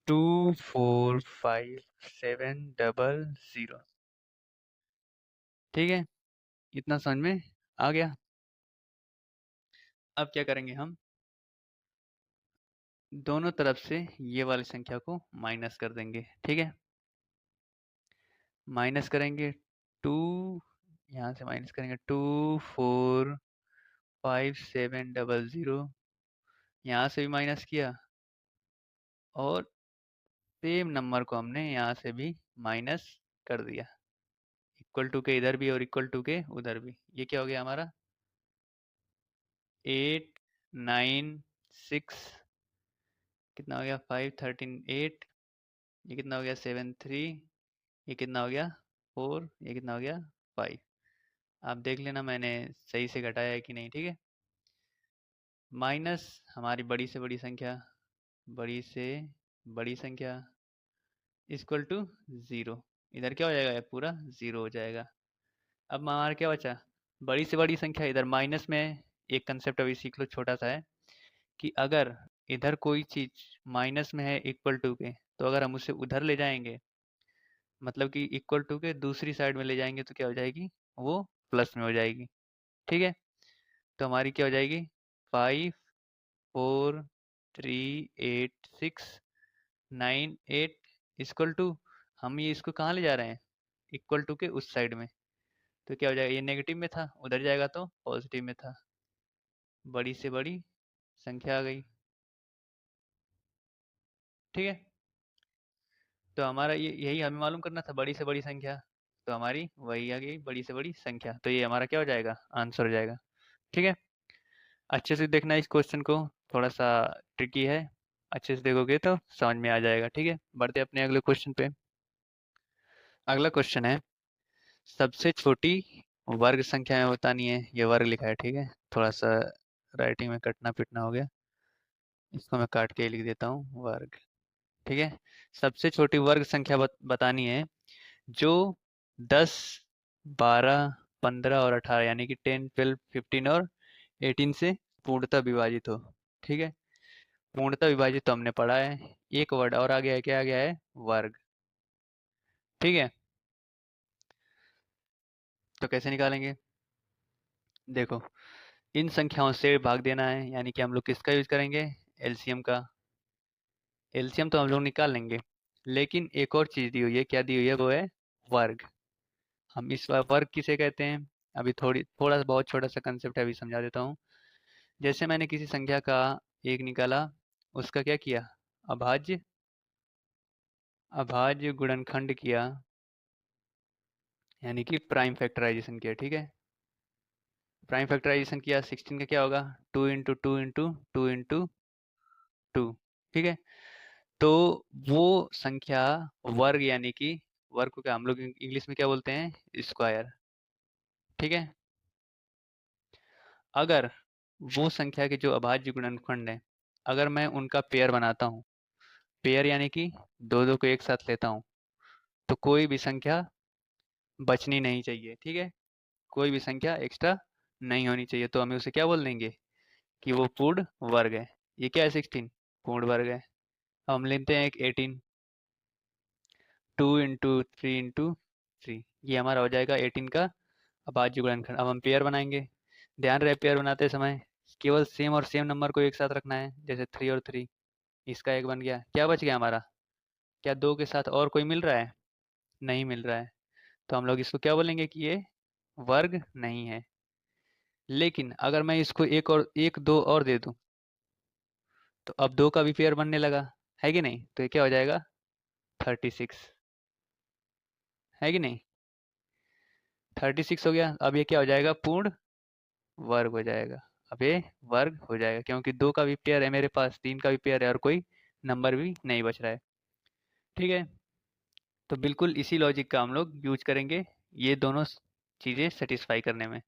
245700, ठीक है। इतना समझ में आ गया। अब क्या करेंगे हम, दोनों तरफ से ये वाली संख्या को माइनस कर देंगे, ठीक है। माइनस करेंगे 2, यहाँ से माइनस करेंगे 245700, यहाँ से भी माइनस किया, और सेम नंबर को हमने यहाँ से भी माइनस कर दिया, इक्वल टू के इधर भी और इक्वल टू के उधर भी। ये क्या हो गया हमारा 9 6, कितना हो गया 5 13 8, ये कितना हो गया 7 3, ये कितना हो गया 4, ये कितना हो गया 5। आप देख लेना मैंने सही से घटाया है कि नहीं, ठीक है। माइनस हमारी बड़ी से बड़ी संख्या, बड़ी से बड़ी संख्या इक्वल टू 0। इधर क्या हो जाएगा, ये पूरा 0 हो जाएगा। अब हमारा क्या बचा, बड़ी से बड़ी संख्या इधर माइनस में। एक कंसेप्ट अभी सीख लो, छोटा सा है कि अगर इधर कोई चीज माइनस में है इक्वल टू के, तो अगर हम उसे उधर ले जाएंगे, मतलब कि इक्वल टू के दूसरी साइड में ले जाएंगे, तो क्या हो जाएगी, वो प्लस में हो जाएगी, ठीक है। तो हमारी क्या हो जाएगी 5 4 3 8 6 9 8 इक्वल टू, हम ये इसको कहाँ ले जा रहे हैं, इक्वल टू के उस साइड में। तो क्या हो जाएगा, ये नेगेटिव में था, उधर जाएगा तो पॉजिटिव में था। बड़ी से बड़ी संख्या आ गई, ठीक है। तो हमारा ये यही हमें मालूम करना था, बड़ी से बड़ी संख्या। तो हमारी वही आ गई, बड़ी से बड़ी संख्या। तो ये हमारा क्या हो जाएगा, आंसर हो जाएगा, ठीक है। अच्छे से देखना इस क्वेश्चन को, थोड़ा सा ट्रिकी है, अच्छे से देखोगे तो समझ में आ जाएगा, ठीक है। बढ़ते अपने अगले क्वेश्चन पे। अगला क्वेश्चन है, सबसे छोटी वर्ग संख्या में बतानी है। ये वर्ग लिखा है, ठीक है। थोड़ा सा राइटिंग में कटना पिटना हो गया, इसको मैं काट के ही लिख देता हूँ, वर्ग, ठीक है। सबसे छोटी वर्ग संख्या बतानी है जो 10 12 15 और 18 यानी कि 10 12 15 और 18 से पूर्णतः विभाजित हो, ठीक है। पूर्णतः विभाजित तो हमने पढ़ा है, एक वर्ड और आ गया है, क्या आ गया है, वर्ग, ठीक है। तो कैसे निकालेंगे, देखो, इन संख्याओं से भाग देना है, यानी कि हम लोग किसका यूज करेंगे, एलसीएम का। एलसीएम तो हम लोग निकाल लेंगे, लेकिन एक और चीज दी हुई है, क्या दी हुई है, वो है वर्ग। हम इस वर्ग किसे कहते हैं, अभी थोड़ा सा बहुत छोटा सा कंसेप्ट है, अभी समझा देता हूँ। जैसे मैंने किसी संख्या का एक निकाला, उसका क्या किया, अभाज्य अभाज्य गुणनखंड किया, यानी कि प्राइम फैक्टराइजेशन किया, ठीक है। प्राइम फैक्टराइजेशन किया, 16 का क्या होगा, 2 इंटू 2 इंटू 2 इंटू 2, ठीक है। तो वो संख्या वर्ग, यानी कि वर्ग को क्या हम लोग इंग्लिश में क्या बोलते हैं, स्क्वायर, ठीक है। अगर वो संख्या के जो अभाज्य गुणनखंड है, अगर मैं उनका पेयर बनाता हूँ, पेयर यानी कि दो दो को एक साथ लेता हूँ, तो कोई भी संख्या बचनी नहीं चाहिए, ठीक है। कोई भी संख्या एक्स्ट्रा नहीं होनी चाहिए, तो हमें उसे क्या बोल देंगे कि वो पूर्ण वर्ग है। ये क्या है, 16 पूर्ण वर्ग है। अब हम लेते हैं एक 18, 2 इंटू 3 इंटू 3, ये हमारा हो जाएगा 18 का अभाज्य गुणनखंड। अब हम पेयर बनाएंगे, ध्यान रहे पेयर बनाते समय केवल सेम और सेम नंबर को एक साथ रखना है, जैसे 3 और 3, इसका एक बन गया, क्या बच गया हमारा, क्या दो के साथ और कोई मिल रहा है, नहीं मिल रहा है, तो हम लोग इसको क्या बोलेंगे कि ये वर्ग नहीं है। लेकिन अगर मैं इसको एक दो और दे दूं, तो अब दो का भी पेयर बनने लगा, है कि नहीं, तो ये क्या हो जाएगा 36, है कि नहीं, 36 हो गया। अब ये क्या हो जाएगा, पूर्ण वर्ग हो जाएगा। अब ये वर्ग हो जाएगा, क्योंकि दो का भी पेयर है मेरे पास, तीन का भी पेयर है, और कोई नंबर भी नहीं बच रहा है, ठीक है। तो बिल्कुल इसी लॉजिक का हम लोग यूज करेंगे ये दोनों चीज़ें सेटिस्फाई करने में।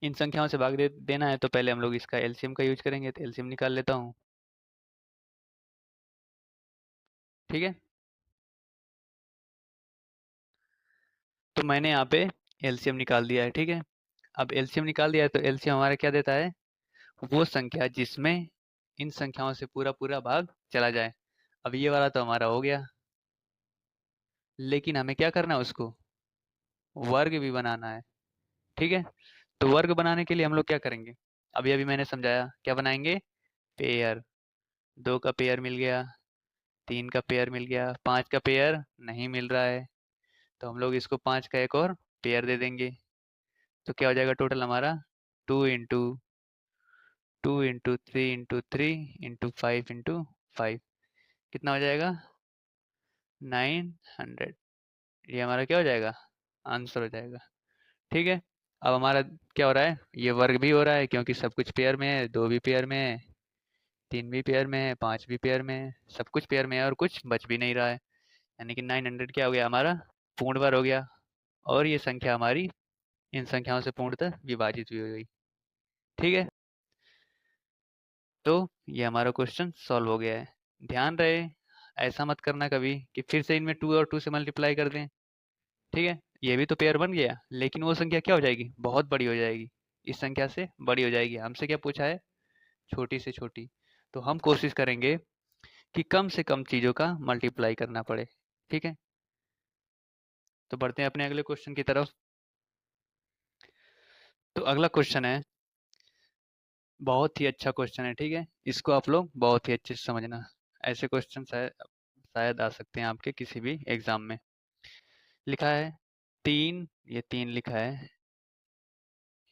इन संख्याओं से भाग देना है, तो पहले हम लोग इसका एलसीएम का यूज करेंगे, तो एलसीएम निकाल लेता हूँ, ठीक है। तो मैंने यहाँ पे एलसीएम निकाल दिया है, ठीक है। अब एलसीएम निकाल दिया है, तो एलसीएम हमारा क्या देता है, वो संख्या जिसमें इन संख्याओं से पूरा पूरा भाग चला जाए। अब ये वाला तो हमारा हो गया, लेकिन हमें क्या करना है, उसको वर्ग भी बनाना है, ठीक है। तो वर्ग बनाने के लिए हम लोग क्या करेंगे, अभी अभी मैंने समझाया, क्या बनाएंगे, पेयर। दो का पेयर मिल गया, तीन का पेयर मिल गया, पाँच का पेयर नहीं मिल रहा है, तो हम लोग इसको पाँच का एक और पेयर दे देंगे। तो क्या हो जाएगा टोटल हमारा, 2 इंटू 3 इंटू 3 इंटू 5 इंटू 5, कितना हो जाएगा 900। ये हमारा क्या हो जाएगा, आंसर हो जाएगा, ठीक है। अब हमारा क्या हो रहा है, ये वर्ग भी हो रहा है क्योंकि सब कुछ पेयर में है, 2 भी पेयर में है, 3 भी पेयर में है, 5 भी पेयर में है, सब कुछ पेयर में है और कुछ बच भी नहीं रहा है। यानी कि 900 क्या हो गया हमारा, पूर्ण वर्ग हो गया। और ये संख्या हमारी इन संख्याओं से पूर्णतः विभाजित भी हो गई। ठीक है, तो ये हमारा क्वेश्चन सॉल्व हो गया है। ध्यान रहे, ऐसा मत करना कभी कि फिर से इनमें 2 और 2 से मल्टीप्लाई कर दें। ठीक है, ये भी तो पेयर बन गया, लेकिन वो संख्या क्या हो जाएगी, बहुत बड़ी हो जाएगी, इस संख्या से बड़ी हो जाएगी। हमसे क्या पूछा है, छोटी से छोटी। तो हम कोशिश करेंगे कि कम से कम चीज़ों का मल्टीप्लाई करना पड़े। ठीक है, तो बढ़ते हैं अपने अगले क्वेश्चन की तरफ। तो अगला क्वेश्चन है, बहुत ही अच्छा क्वेश्चन है। ठीक है, इसको आप लोग बहुत ही अच्छे से समझना। ऐसे क्वेश्चन शायद शायद आ सकते हैं आपके किसी भी एग्जाम में। लिखा है तीन, ये 3 लिखा है।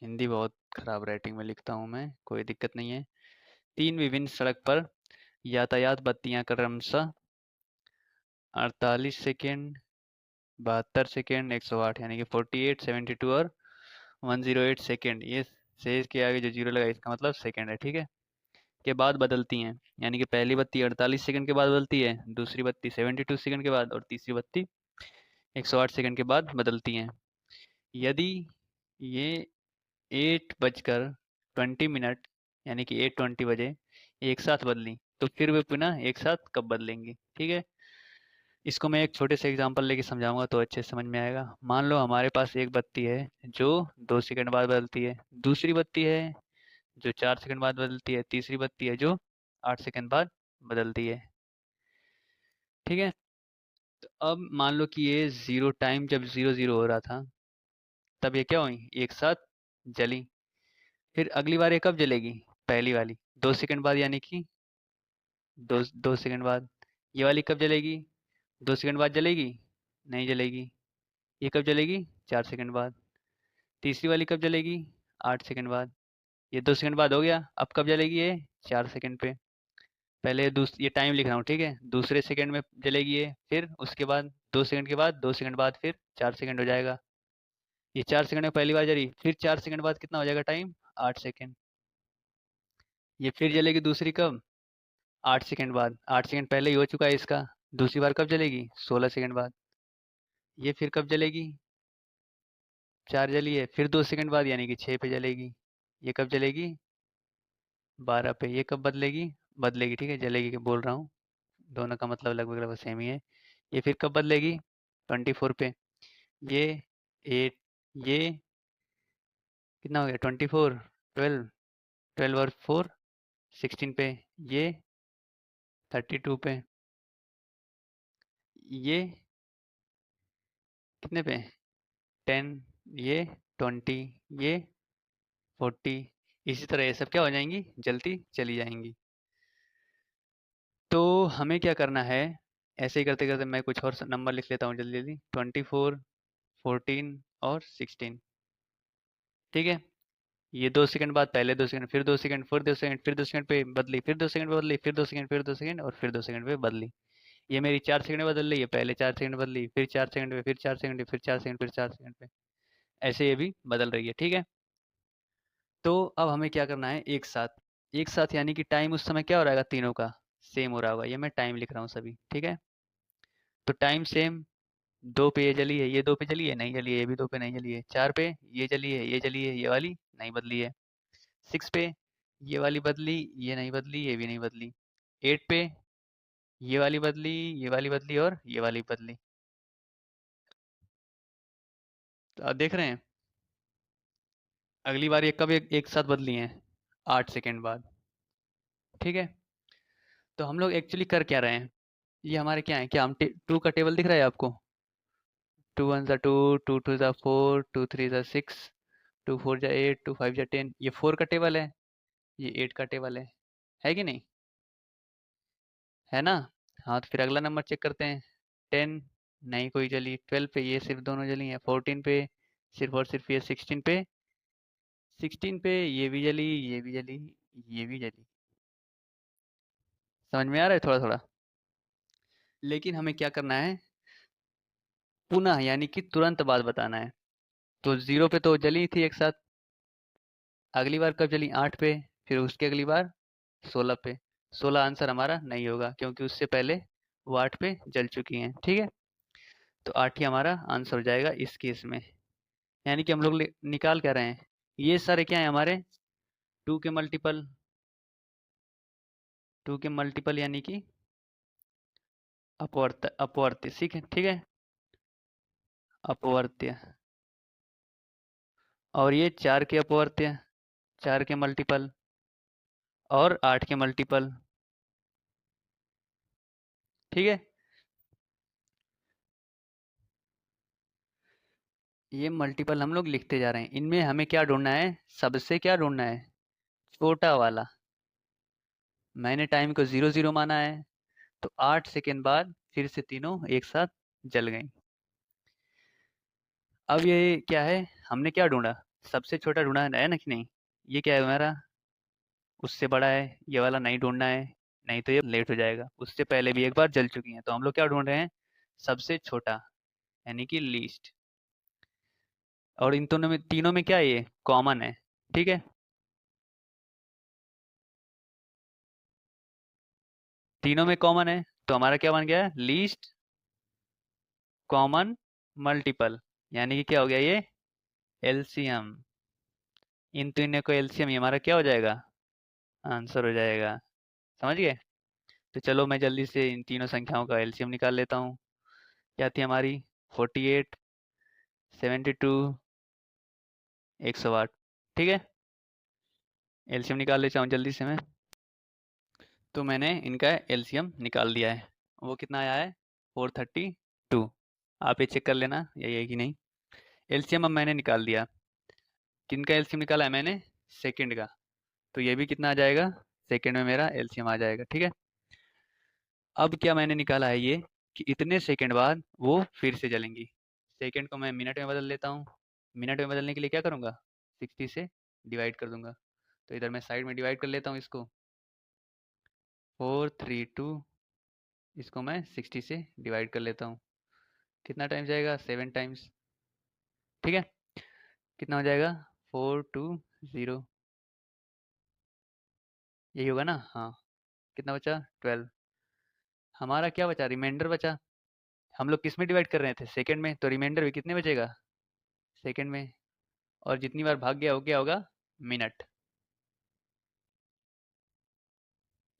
हिंदी बहुत खराब राइटिंग में लिखता हूँ मैं, कोई दिक्कत नहीं है। 3 विभिन्न सड़क पर यातायात बत्तियां क्रमशः 48 सेकेंड, 72 सेकेंड, 108, यानी कि 48, 72 और 108 सेकेंड। ये शेष के आगे जो जीरो लगा इसका मतलब सेकेंड है। ठीक है, के बाद बदलती हैं, यानी कि पहली बत्ती 48 सेकंड के बाद बदलती है, दूसरी बत्ती 72 सेकंड के बाद और तीसरी बत्ती 108 सेकंड के बाद बदलती हैं। यदि ये 8:20 यानी कि 8:20 एक साथ बदली तो फिर वे पुनः एक साथ कब बदलेंगी। ठीक है, इसको मैं एक छोटे से एग्जांपल लेके समझाऊंगा तो अच्छे से समझ में आएगा। मान लो हमारे पास एक बत्ती है जो 2 सेकंड बाद बदलती है, दूसरी बत्ती है जो 4 सेकंड बाद बदलती है, तीसरी बत्ती है जो 8 सेकंड बाद बदलती है। ठीक है, तो अब मान लो कि ये जीरो टाइम जब 0 0 हो रहा था तब ये क्या हुई, एक साथ जली। फिर अगली बार ये कब जलेगी, पहली वाली 2 सेकंड बाद, यानी कि 2 सेकंड बाद। ये वाली कब जलेगी, 2 सेकंड बाद जलेगी, नहीं जलेगी। ये कब जलेगी, 4 सेकंड बाद। तीसरी वाली कब जलेगी, 8 सेकंड बाद। ये 2 सेकंड बाद हो गया, अब कब जलेगी ये, 4 सेकंड पे। पहले ये टाइम लिख रहा हूँ, ठीक है, दूसरे सेकंड में जलेगी ये, फिर उसके बाद 2 सेकंड के बाद, 2 सेकंड बाद फिर 4 सेकंड हो जाएगा। ये 4 सेकंड में पहली बार जली, फिर 4 सेकंड बाद कितना हो जाएगा टाइम, 8 सेकंड। ये फिर जलेगी दूसरी कब, 8 सेकंड बाद। 8 सेकंड पहले ही हो चुका है इसका। दूसरी बार कब जलेगी, 16 सेकंड बाद। ये फिर कब जलेगी, 4 जली है, फिर 2 सेकंड बाद यानी कि 6 पे जलेगी। ये कब जलेगी, 12 पे। ये कब बदलेगी, बदलेगी, ठीक है, जलेगी के बोल रहा हूँ, दोनों का मतलब लगभग लगभग सेम ही है। ये फिर कब बदलेगी, 24 पे। ये 8, ये कितना हो गया, 24, 12, 12 और 4 16 पे। ये 32 पे। ये कितने पे, 10, ये 20, ये 40। इसी तरह ये सब क्या हो जाएंगी, जलती चली जाएंगी। तो हमें क्या करना है, ऐसे ही करते करते मैं कुछ और नंबर लिख लेता हूँ जल्दी जल्दी। 24, 14 और 16। ठीक है, ये 2 सेकंड बाद, पहले 2 सेकंड, फिर 2 सेकंड, फिर 2 सेकंड, फिर 2 सेकंड पे बदली, फिर 2 सेकंड पे बदली, फिर 2 सेकंड, फिर 2 सेकंड और फिर 2 सेकंड पे बदली। ये मेरी 4 सेकंड में बदल रही है, पहले 4 सेकंड बदली, फिर 4 सेकंड पे, फिर 4 सेकंड पे, फिर 4 सेकंड, फिर 4 सेकंड पे, ऐसे ये भी बदल रही है। ठीक है, तो अब हमें क्या करना है, एक साथ, एक साथ यानी कि टाइम उस समय क्या हो रहा है, तीनों का सेम हो रहा होगा। ये मैं टाइम लिख रहा हूँ सभी, ठीक है। तो टाइम सेम, 2 पे ये जली है, ये 2 पे जली है, नहीं जली है, ये भी 2 पे नहीं जली है। 4 पे ये जली है, ये जली है, ये वाली नहीं बदली है। 6 पे ये वाली बदली, ये नहीं बदली, ये भी नहीं बदली। 8 पे ये वाली बदली, ये वाली बदली और ये वाली बदली। तो आप देख रहे हैं, अगली बार ये कब एक साथ बदली हैं, 8 सेकंड बाद। ठीक है, तो हम लोग एक्चुअली कर क्या रहे हैं, ये हमारे क्या है, क्या हम टू का टेबल दिख रहा है आपको, 2 1 2, 2 2 4, 2 3 6, 2 4 8, 2 5 10, ये 4 का टेबल है, ये 8 का टेबल है कि नहीं, है ना। हाँ, तो फिर अगला नंबर चेक करते हैं। 10 नहीं कोई जली, 12 पे ये सिर्फ दोनों जली हैं, 14 पे सिर्फ और सिर्फ ये, 16 पे, 16 पे ये भी जली, ये भी जली, ये भी जली। समझ में आ रहा है थोड़ा थोड़ा। लेकिन हमें क्या करना है, पुनः यानी कि तुरंत बाद बताना है। तो 0 पे तो जली थी एक साथ, अगली बार कब जली 8 पे, फिर उसके अगली बार 16 पे। 16 आंसर हमारा नहीं होगा क्योंकि उससे पहले वो 8 पे जल चुकी हैं। ठीक है, तो 8 ही हमारा आंसर हो जाएगा इस केस में। यानी कि हम लोग निकाल क्या रहे हैं, ये सारे क्या है हमारे 2 के मल्टीपल, 2 के मल्टीपल यानी कि अपवर्त्य, अपवर्त्य, ठीक है, अपवर्त्य। और ये 4 के अपवर्त्य, 4 के मल्टीपल और 8 के मल्टीपल। ठीक है, ये मल्टीपल हम लोग लिखते जा रहे हैं। इनमें हमें क्या ढूंढना है, सबसे क्या ढूंढना है, छोटा वाला। मैंने टाइम को 0 0 माना है, तो 8 सेकेंड बाद फिर से तीनों एक साथ जल गई। अब ये क्या है, हमने क्या ढूंढा, सबसे छोटा ढूंढा है ना कि नहीं। ये क्या है हमारा, उससे बड़ा है, ये वाला नहीं ढूंढना है, नहीं तो ये लेट हो जाएगा। उससे पहले भी एक बार जल चुकी हैं, तो हम लोग क्या ढूंढ रहे हैं, सबसे छोटा, यानी कि लीस्ट। और इन दोनों में, तीनों में क्या है, ये कॉमन है। ठीक है, तीनों में कॉमन है, तो हमारा क्या बन गया, लीस्ट कॉमन मल्टीपल, यानी कि क्या हो गया ये, एलसीएम। इन तीनों को एलसीएम, ये हमारा क्या हो जाएगा, आंसर हो जाएगा। समझ गए। तो चलो मैं जल्दी से इन तीनों संख्याओं का एलसीएम निकाल लेता हूँ। क्या थी हमारी, 48, 72, 108। ठीक है, एलसीएम निकाल लेता हूँ जल्दी से मैं। तो मैंने इनका एलसीएम निकाल दिया है, वो कितना आया है, 432। आप ये चेक कर लेना यही है कि नहीं। एलसीएम अब मैंने निकाल दिया। किनका एलसीएम निकाला है मैंने, सेकंड का। तो ये भी कितना आ जाएगा, सेकंड में मेरा एलसीएम आ जाएगा। ठीक है, अब क्या मैंने निकाला है ये, कि इतने सेकंड बाद वो फिर से जलेंगी। सेकंड को मैं मिनट में बदल लेता हूँ। मिनट में बदलने के लिए क्या करूँगा, 60 से डिवाइड कर दूंगा। तो इधर मैं साइड में डिवाइड कर लेता हूँ इसको, 432, इसको मैं 60 से डिवाइड कर लेता हूँ। कितना टाइम जाएगा, 7 टाइम्स। ठीक है, कितना हो जाएगा, 420, यही होगा ना। हाँ, कितना बचा, 12। हमारा क्या बचा, रिमाइंडर बचा। हम लोग किस में डिवाइड कर रहे थे, सेकंड में, तो रिमाइंडर भी कितने बचेगा, सेकंड में। और जितनी बार भाग गया हो गया होगा, मिनट।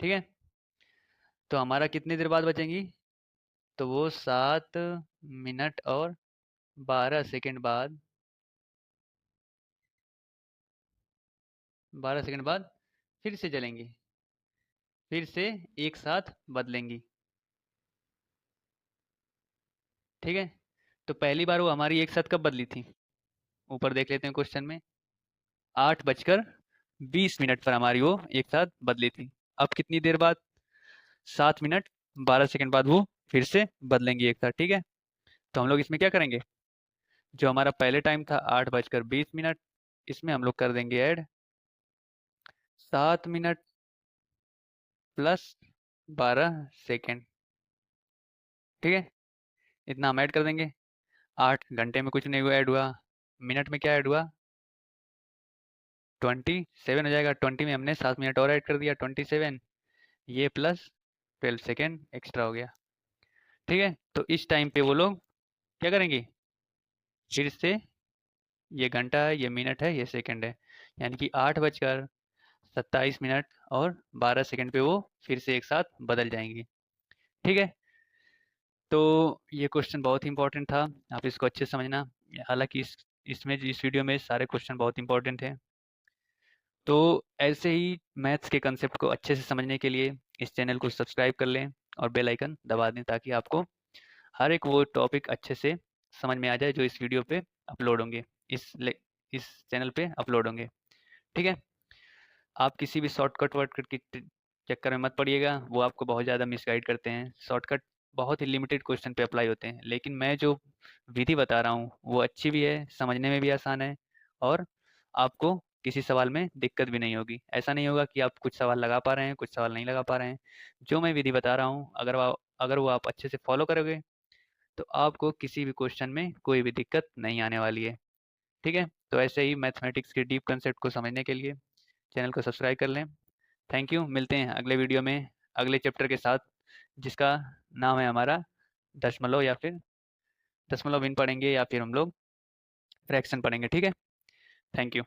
ठीक है, तो हमारा कितनी देर बाद बचेंगी, तो वो 7 मिनट और 12 सेकंड बाद, 12 सेकंड बाद फिर से जलेंगी, फिर से एक साथ बदलेंगी। ठीक है, तो पहली बार वो हमारी एक साथ कब बदली थी, ऊपर देख लेते हैं क्वेश्चन में, 8:20 पर हमारी वो एक साथ बदली थी। अब कितनी देर बाद, 7 मिनट 12 सेकंड बाद वो फिर से बदलेंगी एक साथ। ठीक है, तो हम लोग इसमें क्या करेंगे, जो हमारा पहले टाइम था 8:20, इसमें हम लोग कर देंगे ऐड 7 मिनट प्लस 12 सेकेंड। ठीक है, इतना हम ऐड कर देंगे। 8 घंटे में कुछ नहीं हुआ, ऐड हुआ। मिनट में क्या ऐड हुआ, 27 हो जाएगा। 20 में हमने 7 मिनट और ऐड कर दिया, 27, ये प्लस 12 सेकेंड एक्स्ट्रा हो गया। ठीक है, तो इस टाइम पे वो लोग क्या करेंगे, फिर से, ये घंटा है, ये मिनट है, ये सेकंड है, यानी कि 8:27 और 12 सेकंड पे वो फिर से एक साथ बदल जाएंगी। ठीक है, तो ये क्वेश्चन बहुत ही इंपॉर्टेंट था, आप इसको अच्छे से समझना। हालांकि इस वीडियो में सारे क्वेश्चन बहुत इंपॉर्टेंट हैं। तो ऐसे ही मैथ्स के कंसेप्ट को अच्छे से समझने के लिए इस चैनल को सब्सक्राइब कर लें और बेल आइकन दबा दें, ताकि आपको हर एक वो टॉपिक अच्छे से समझ में आ जाए जो इस वीडियो पे अपलोड होंगे, इस चैनल पे अपलोड होंगे। ठीक है, आप किसी भी शॉर्टकट वर्टकट के चक्कर में मत पड़िएगा, वो आपको बहुत ज़्यादा मिसगाइड करते हैं। शॉर्टकट बहुत ही लिमिटेड क्वेश्चन पे अप्लाई होते हैं, लेकिन मैं जो विधि बता रहा हूँ वो अच्छी भी है, समझने में भी आसान है, और आपको किसी सवाल में दिक्कत भी नहीं होगी। ऐसा नहीं होगा कि आप कुछ सवाल लगा पा रहे हैं, कुछ सवाल नहीं लगा पा रहे हैं। जो मैं विधि बता रहा हूँ, अगर वो आप अच्छे से फॉलो करोगे, तो आपको किसी भी क्वेश्चन में कोई भी दिक्कत नहीं आने वाली है। ठीक है, तो ऐसे ही मैथमेटिक्स के डीप कंसेप्ट को समझने के लिए चैनल को सब्सक्राइब कर लें। थैंक यू, मिलते हैं अगले वीडियो में अगले चैप्टर के साथ, जिसका नाम है हमारा दशमलव, या फिर दशमलव भिन्न पढ़ेंगे, या फिर हम लोग फ्रैक्शन पढ़ेंगे। ठीक है, थैंक यू।